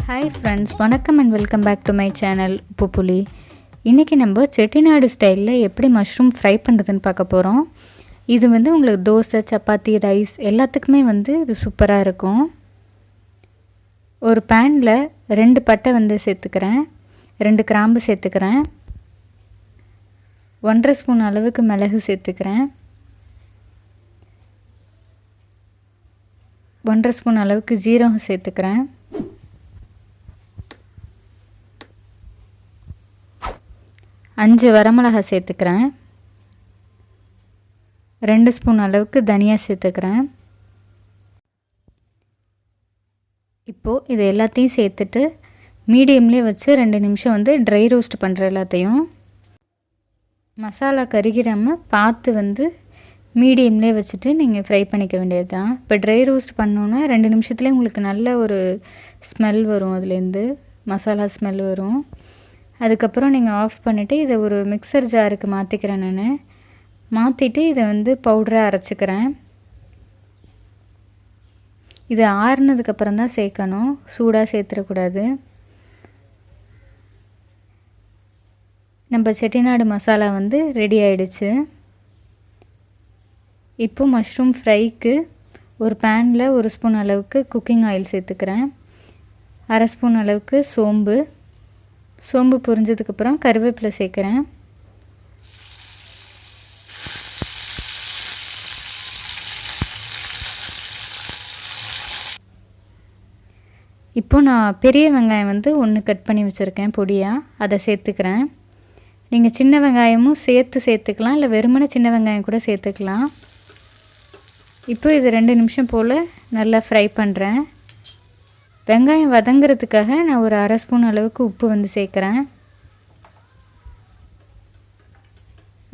Hi friends, வணக்கம் and welcome back to my channel உப்பு புலி. இன்றைக்கி நம்ம செட்டிநாடு ஸ்டைலில் எப்படி மஷ்ரூம் ஃப்ரை பண்ணுறதுன்னு பார்க்க போகிறோம். இது உங்களுக்கு தோசை, சப்பாத்தி, ரைஸ் எல்லாத்துக்குமே இது சூப்பராக இருக்கும். ஒரு பேனில் 2 பட்டை சேர்த்துக்கிறேன், 2 கிராம்பு சேர்த்துக்கிறேன், 1.5 ஸ்பூன் அளவுக்கு மிளகு சேர்த்துக்கிறேன், 1.5 ஸ்பூன் அளவுக்கு ஜீரகம் சேர்த்துக்கிறேன், 5 வரமிளகாய் சேர்த்துக்கிறேன், 2 ஸ்பூன் அளவுக்கு தனியா சேர்த்துக்கிறேன். இப்போது இது எல்லாத்தையும் சேர்த்துட்டு மீடியம்லேயே வச்சு 2 நிமிஷம் ட்ரை ரோஸ்ட் பண்ணுற எல்லாத்தையும். மசாலா கருகிடாமல் பார்த்து மீடியம்லேயே வச்சுட்டு நீங்கள் ஃப்ரை பண்ணிக்க வேண்டியது தான். இப்போ ட்ரை ரோஸ்ட் பண்ணோன்னா 2 நிமிஷத்துலேயே உங்களுக்கு நல்ல ஒரு ஸ்மெல் வரும், அதுலேருந்து மசாலா ஸ்மெல் வரும். அதுக்கப்புறம் நீங்கள் ஆஃப் பண்ணிவிட்டு இதை ஒரு மிக்சர் ஜாருக்கு மாற்றிக்கிறேன். நான் மாற்றிட்டு இதை பவுடராக அரைச்சிக்கிறேன். இது ஆறுனதுக்கப்புறம் தான் சேர்க்கணும், சூடாக சேர்த்துடக்கூடாது. நம்ம செட்டிநாடு மசாலா ரெடி ஆகிடுச்சு. இப்போ மஷ்ரூம் ஃப்ரைக்கு ஒரு பேனில் 1 ஸ்பூன் அளவுக்கு குக்கிங் ஆயில் சேர்த்துக்கிறேன், 1/2 ஸ்பூன் அளவுக்கு சோம்பு பொரிஞ்சதுக்கப்புறம் கருவேப்பிலை சேர்க்குறேன். இப்போ நான் பெரிய வெங்காயம் 1 கட் பண்ணி வச்சுருக்கேன் பொடியாக, அதை சேர்த்துக்கிறேன். நீங்கள் சின்ன வெங்காயமும் சேர்த்துக்கலாம், இல்லை வெறுமனே சின்ன வெங்காயம் கூட சேர்த்துக்கலாம். இப்போ இது 2 நிமிஷம் போல் நல்லா ஃப்ரை பண்ணுறேன். வெங்காயம் வதங்கிறதுக்காக நான் ஒரு 1/2 ஸ்பூன் அளவுக்கு உப்பு சேர்க்குறேன்.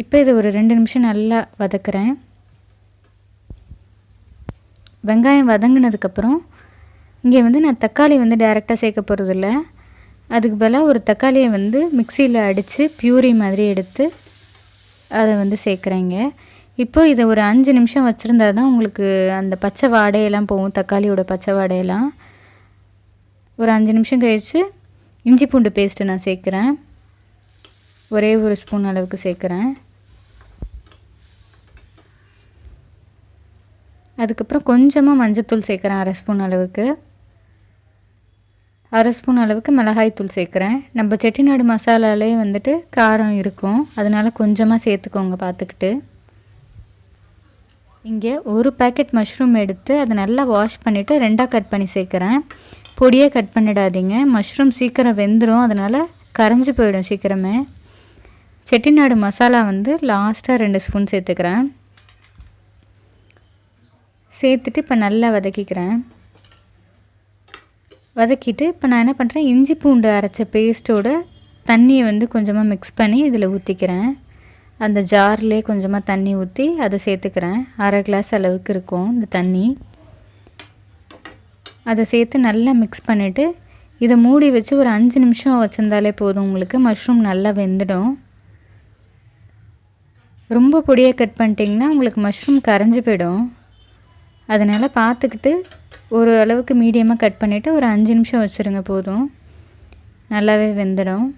இப்போ இது ஒரு 2 நிமிஷம் நல்லா வதக்குறேன். வெங்காயம் வதங்கினதுக்கப்புறம் இங்கே நான் தக்காளி டைரெக்டாக சேர்க்க போகிறதில்ல. அதுக்கு பதிலாக ஒரு தக்காளியை மிக்சியில் அடித்து பியூரி மாதிரி எடுத்து அதை சேர்க்குறேங்க. இப்போது இதை ஒரு 5 நிமிஷம் வச்சுருந்தா தான் உங்களுக்கு அந்த பச்சை வாடையெல்லாம் போகும், தக்காளியோட பச்சை வாடையெல்லாம். ஒரு 5 நிமிஷம் கழித்து இஞ்சி பூண்டு பேஸ்ட்டு நான் சேர்க்குறேன், ஒரே 1 ஸ்பூன் அளவுக்கு சேர்க்குறேன். அதுக்கப்புறம் கொஞ்சமாக மஞ்சத்தூள் சேர்க்குறேன், 1/2 ஸ்பூன் அளவுக்கு. 1/2 ஸ்பூன் அளவுக்கு மிளகாய்த்தூள் சேர்க்குறேன். நம்ம செட்டிநாடு மசாலாலே காரம் இருக்கும், அதனால் கொஞ்சமாக சேர்த்துக்கோங்க பார்த்துக்கிட்டு. இங்கே ஒரு பேக்கெட் மஷ்ரூம் எடுத்து அதை நல்லா வாஷ் பண்ணிவிட்டு 2ஆக கட் பண்ணி சேர்க்குறேன். பொடியே கட் பண்ணிடாதீங்க, மஷ்ரூம் சீக்கிரம் வெந்துடும், அதனால் கரைஞ்சி போயிடும் சீக்கிரமே. செட்டிநாடு மசாலா லாஸ்ட்டாக 2 ஸ்பூன் சேர்த்துக்கிறேன். சேர்த்துட்டு இப்போ நல்லா வதக்கிக்கிறேன். வதக்கிட்டு இப்போ நான் என்ன பண்ணுறேன், இஞ்சி பூண்டு அரைச்ச பேஸ்ட்டோட தண்ணியை கொஞ்சமாக மிக்ஸ் பண்ணி இதில் ஊற்றிக்கிறேன். அந்த ஜார்லேயே கொஞ்சமாக தண்ணி ஊற்றி அதை சேர்த்துக்கிறேன். 1/2 கிளாஸ் அளவுக்கு இருக்கும் இந்த தண்ணி. அதை சேர்த்து நல்லா மிக்ஸ் பண்ணிவிட்டு இதை மூடி வச்சு ஒரு 5 நிமிஷம் வச்சுருந்தாலே போதும், உங்களுக்கு மஷ்ரூம் நல்லா வெந்துடும். ரொம்ப பொடியாக கட் பண்ணிட்டிங்கன்னா உங்களுக்கு மஷ்ரூம் கரைஞ்சி போயிடும். அதனால் பார்த்துக்கிட்டு ஒரு அளவுக்கு மீடியமாக கட் பண்ணிவிட்டு ஒரு 5 நிமிஷம் வச்சுருங்க, போதும், நல்லாவே வெந்துடும்.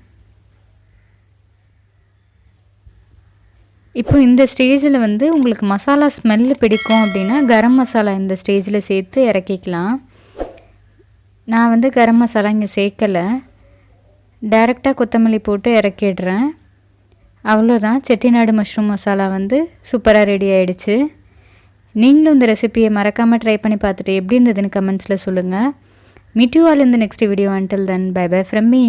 இப்போ இந்த ஸ்டேஜில் உங்களுக்கு மசாலா ஸ்மெல்லு பிடிக்கும் அப்படின்னா கரம் மசாலா இந்த ஸ்டேஜில் சேர்த்து இறக்கிக்கலாம். நான் கரம் மசாலா இங்கே சேர்க்கலை, டைரெக்டாக கொத்தமல்லி போட்டு இறக்கிடுறேன். அவ்வளோதான், செட்டிநாடு மஷ்ரூம் மசாலா சூப்பராக ரெடி ஆகிடுச்சு. நீங்களும் இந்த ரெசிபியை மறக்காமல் ட்ரை பண்ணி பார்த்துட்டு எப்படி இருந்ததுன்னு கமெண்ட்ஸில் சொல்லுங்கள். Meet you all in the next video. Until then bye bye from me.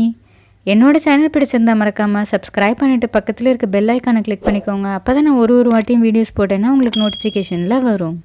என்னோடய சேனல் பிடிச்சிருந்தா மறக்காமல் சப்ஸ்கிரைப் பண்ணிவிட்டு பக்கத்தில் இருக்க பெல் ஐக்கானை கிளிக் பண்ணிக்கோங்க. அப்போ தான் நான் ஒரு வாட்டியும் வீடியோஸ் போட்டேன்னா உங்களுக்கு நோட்டிஃபிகேஷனில் வரும்.